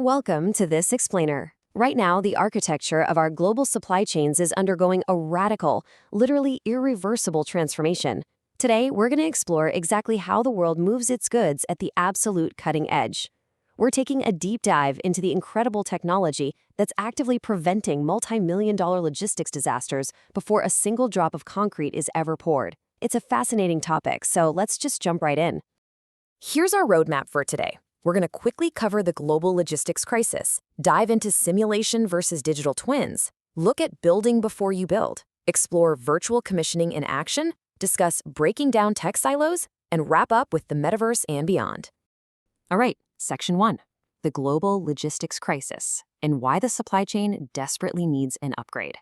Welcome to this explainer. Right now, the architecture of our global supply chains is undergoing a radical, literally irreversible transformation. Today, we're going to explore exactly how the world moves its goods at the absolute cutting edge. We're taking a deep dive into the incredible technology that's actively preventing multi-million-dollar logistics disasters before a single drop of concrete is ever poured. It's a fascinating topic, so let's just jump right in. Here's our roadmap for today. We're going to quickly cover the global logistics crisis, dive into simulation versus digital twins, look at building before you build, explore virtual commissioning in action, discuss breaking down tech silos, and wrap up with the metaverse and beyond. All right, Section 1, the global logistics crisis, and why the supply chain desperately needs an upgrade.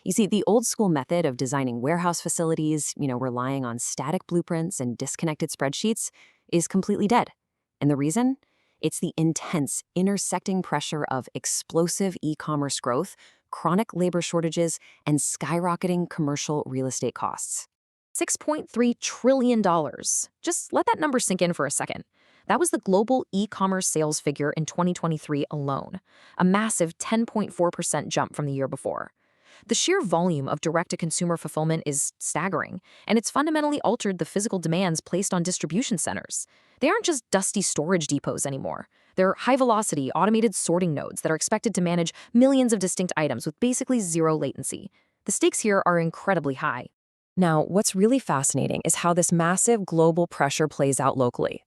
You see, the old school method of designing warehouse facilities, relying on static blueprints and disconnected spreadsheets, is completely dead. And the reason? It's the intense, intersecting pressure of explosive e-commerce growth, chronic labor shortages, and skyrocketing commercial real estate costs. $6.3 trillion. Just let that number sink in for a second. That was the global e-commerce sales figure in 2023 alone, a massive 10.4% jump from the year before. The sheer volume of direct-to-consumer fulfillment is staggering, and it's fundamentally altered the physical demands placed on distribution centers. They aren't just dusty storage depots anymore. They're high-velocity, automated sorting nodes that are expected to manage millions of distinct items with basically zero latency. The stakes here are incredibly high. Now, what's really fascinating is how this massive global pressure plays out locally.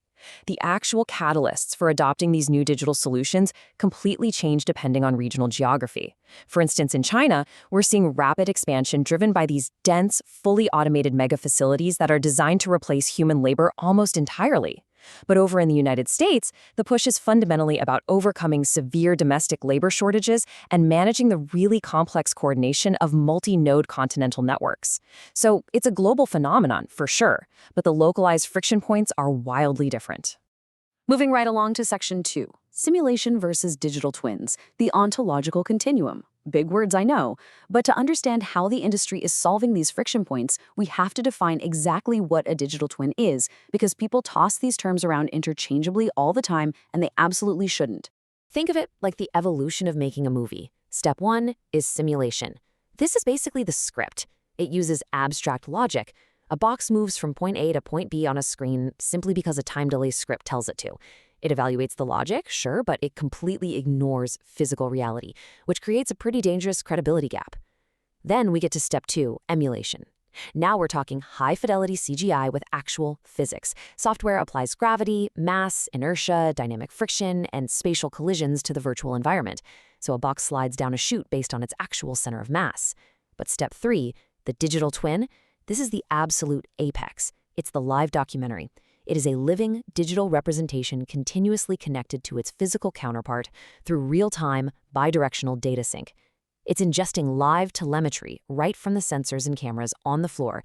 The actual catalysts for adopting these new digital solutions completely change depending on regional geography. For instance, in China, we're seeing rapid expansion driven by these dense, fully automated mega facilities that are designed to replace human labor almost entirely. But over in the United States, the push is fundamentally about overcoming severe domestic labor shortages and managing the really complex coordination of multi-node continental networks. So it's a global phenomenon, for sure, but the localized friction points are wildly different. Moving right along to Section 2, simulation versus digital twins, the ontological continuum. Big words, I know, but to understand how the industry is solving these friction points, we have to define exactly what a digital twin is, because people toss these terms around interchangeably all the time, and they absolutely shouldn't. Think of it like the evolution of making a movie. Step 1 is simulation. This is basically the script. It uses abstract logic. A box moves from point A to point B on a screen simply because a time delay script tells it to. It evaluates the logic, sure, but it completely ignores physical reality, which creates a pretty dangerous credibility gap. Then we get to step 2, emulation. Now we're talking high-fidelity CGI with actual physics. Software applies gravity, mass, inertia, dynamic friction, and spatial collisions to the virtual environment, so a box slides down a chute based on its actual center of mass. But step 3, the digital twin, this is the absolute apex. It's the live documentary. It is a living, digital representation continuously connected to its physical counterpart through real-time, bidirectional data sync. It's ingesting live telemetry right from the sensors and cameras on the floor.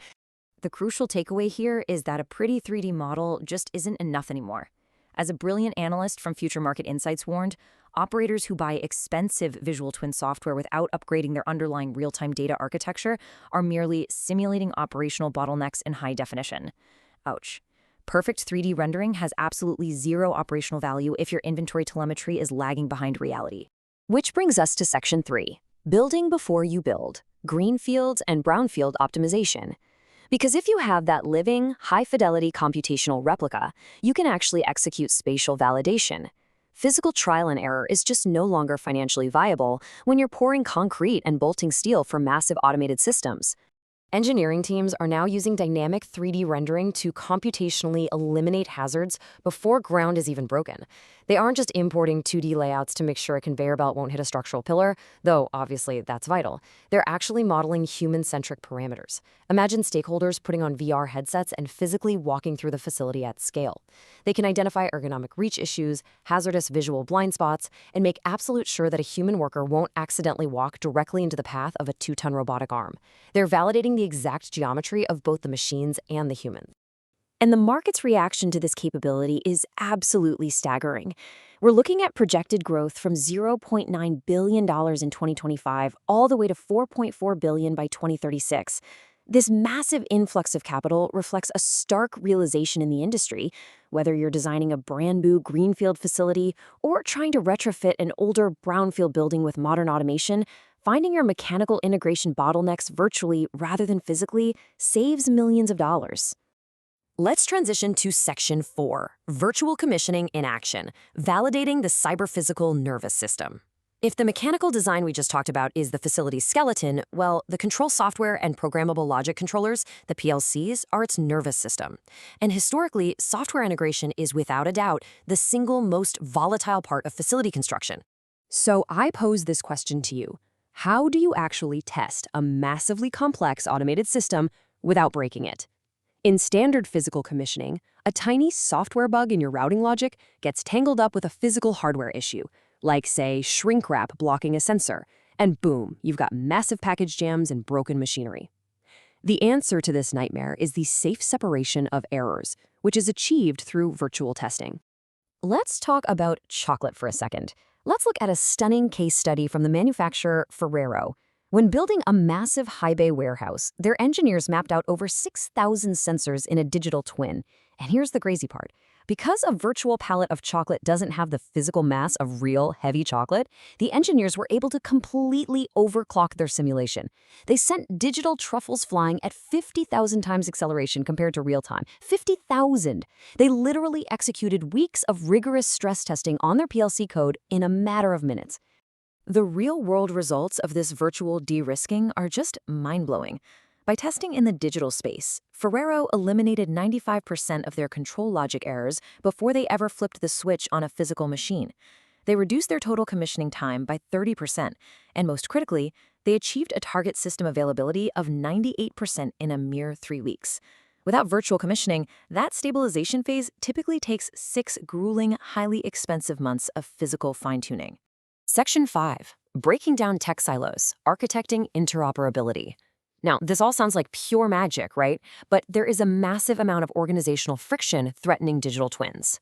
The crucial takeaway here is that a pretty 3D model just isn't enough anymore. As a brilliant analyst from Future Market Insights warned, operators who buy expensive visual twin software without upgrading their underlying real-time data architecture are merely simulating operational bottlenecks in high definition. Ouch. Perfect 3D rendering has absolutely zero operational value if your inventory telemetry is lagging behind reality. Which brings us to Section 3, building before you build, greenfield and brownfield optimization. Because if you have that living, high-fidelity computational replica, you can actually execute spatial validation. Physical trial and error is just no longer financially viable when you're pouring concrete and bolting steel for massive automated systems. Engineering teams are now using dynamic 3D rendering to computationally eliminate hazards before ground is even broken. They aren't just importing 2D layouts to make sure a conveyor belt won't hit a structural pillar, though obviously that's vital. They're actually modeling human-centric parameters. Imagine stakeholders putting on VR headsets and physically walking through the facility at scale. They can identify ergonomic reach issues, hazardous visual blind spots, and make absolute sure that a human worker won't accidentally walk directly into the path of a 2-ton robotic arm. They're validating the exact geometry of both the machines and the humans. And the market's reaction to this capability is absolutely staggering. We're looking at projected growth from $0.9 billion in 2025 all the way to $4.4 billion by 2036. This massive influx of capital reflects a stark realization in the industry, whether you're designing a brand new greenfield facility or trying to retrofit an older brownfield building with modern automation. Finding your mechanical integration bottlenecks virtually rather than physically saves millions of dollars. Let's transition to Section 4, Virtual Commissioning in Action, validating the cyber-physical nervous system. If the mechanical design we just talked about is the facility's skeleton, well, the control software and programmable logic controllers, the PLCs, are its nervous system. And historically, software integration is without a doubt the single most volatile part of facility construction. So I pose this question to you. How do you actually test a massively complex automated system without breaking it? In standard physical commissioning, a tiny software bug in your routing logic gets tangled up with a physical hardware issue, like, say, shrink wrap blocking a sensor, and boom, you've got massive package jams and broken machinery. The answer to this nightmare is the safe separation of errors, which is achieved through virtual testing. Let's talk about chocolate for a second. Let's look at a stunning case study from the manufacturer Ferrero. When building a massive high-bay warehouse, their engineers mapped out over 6,000 sensors in a digital twin. And here's the crazy part. Because a virtual pallet of chocolate doesn't have the physical mass of real, heavy chocolate, the engineers were able to completely overclock their simulation. They sent digital truffles flying at 50,000 times acceleration compared to real time. 50,000! They literally executed weeks of rigorous stress testing on their PLC code in a matter of minutes. The real-world results of this virtual de-risking are just mind-blowing. By testing in the digital space, Ferrero eliminated 95% of their control logic errors before they ever flipped the switch on a physical machine. They reduced their total commissioning time by 30%, and most critically, they achieved a target system availability of 98% in a mere 3 weeks. Without virtual commissioning, that stabilization phase typically takes 6 grueling, highly expensive months of physical fine-tuning. Section 5. Breaking down tech silos, architecting interoperability. Now, this all sounds like pure magic, right? But there is a massive amount of organizational friction threatening digital twins.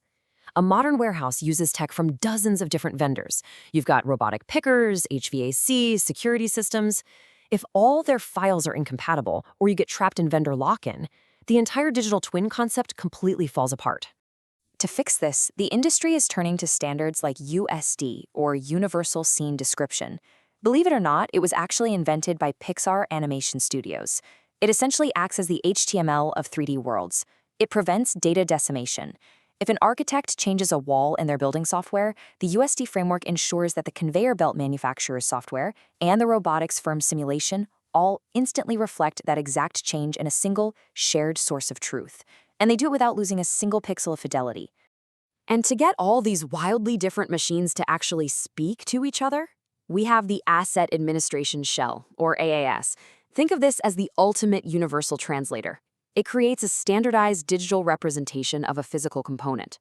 A modern warehouse uses tech from dozens of different vendors. You've got robotic pickers, HVAC, security systems. If all their files are incompatible, or you get trapped in vendor lock-in, the entire digital twin concept completely falls apart. To fix this, the industry is turning to standards like USD, or Universal Scene Description. Believe it or not, it was actually invented by Pixar Animation Studios. It essentially acts as the HTML of 3D worlds. It prevents data decimation. If an architect changes a wall in their building software, the USD framework ensures that the conveyor belt manufacturer's software and the robotics firm's simulation all instantly reflect that exact change in a single, shared source of truth. And they do it without losing a single pixel of fidelity. And to get all these wildly different machines to actually speak to each other, we have the Asset Administration Shell, or AAS. Think of this as the ultimate universal translator. It creates a standardized digital representation of a physical component.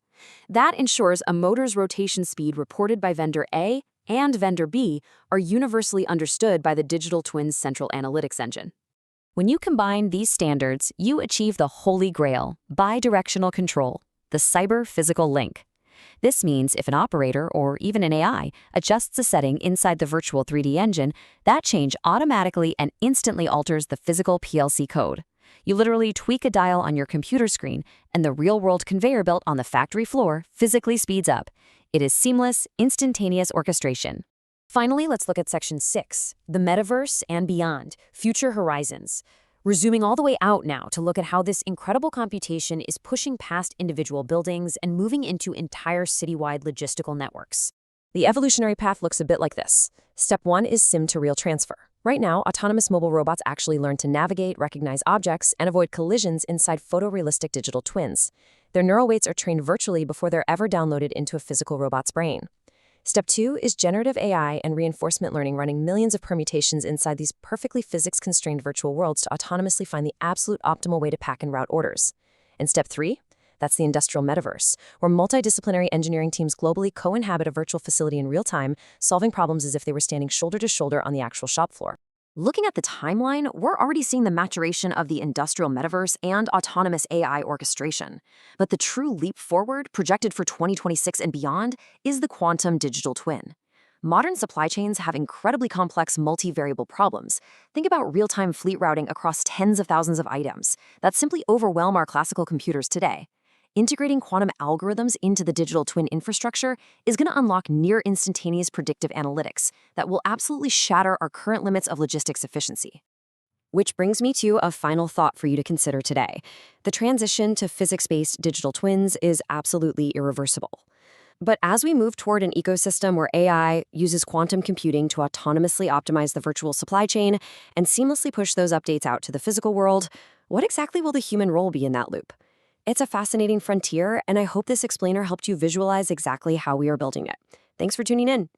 That ensures a motor's rotation speed reported by vendor A and vendor B are universally understood by the digital twin's central analytics engine. When you combine these standards, you achieve the holy grail, bidirectional control, the cyber-physical link. This means if an operator, or even an AI, adjusts a setting inside the virtual 3D engine, that change automatically and instantly alters the physical PLC code. You literally tweak a dial on your computer screen, and the real-world conveyor belt on the factory floor physically speeds up. It is seamless, instantaneous orchestration. Finally, let's look at Section 6, the metaverse and beyond, future horizons. We're zooming all the way out now to look at how this incredible computation is pushing past individual buildings and moving into entire citywide logistical networks. The evolutionary path looks a bit like this. Step 1 is sim-to-real transfer. Right now, autonomous mobile robots actually learn to navigate, recognize objects, and avoid collisions inside photorealistic digital twins. Their neural weights are trained virtually before they're ever downloaded into a physical robot's brain. Step 2 is generative AI and reinforcement learning running millions of permutations inside these perfectly physics-constrained virtual worlds to autonomously find the absolute optimal way to pack and route orders. And Step 3? That's the industrial metaverse, where multidisciplinary engineering teams globally co-inhabit a virtual facility in real time, solving problems as if they were standing shoulder to shoulder on the actual shop floor. Looking at the timeline, we're already seeing the maturation of the industrial metaverse and autonomous AI orchestration. But the true leap forward, projected for 2026 and beyond, is the quantum digital twin. Modern supply chains have incredibly complex multivariable problems. Think about real-time fleet routing across tens of thousands of items that simply overwhelm our classical computers today. Integrating quantum algorithms into the digital twin infrastructure is going to unlock near-instantaneous predictive analytics that will absolutely shatter our current limits of logistics efficiency. Which brings me to a final thought for you to consider today. The transition to physics-based digital twins is absolutely irreversible. But as we move toward an ecosystem where AI uses quantum computing to autonomously optimize the virtual supply chain and seamlessly push those updates out to the physical world, what exactly will the human role be in that loop? It's a fascinating frontier, and I hope this explainer helped you visualize exactly how we are building it. Thanks for tuning in.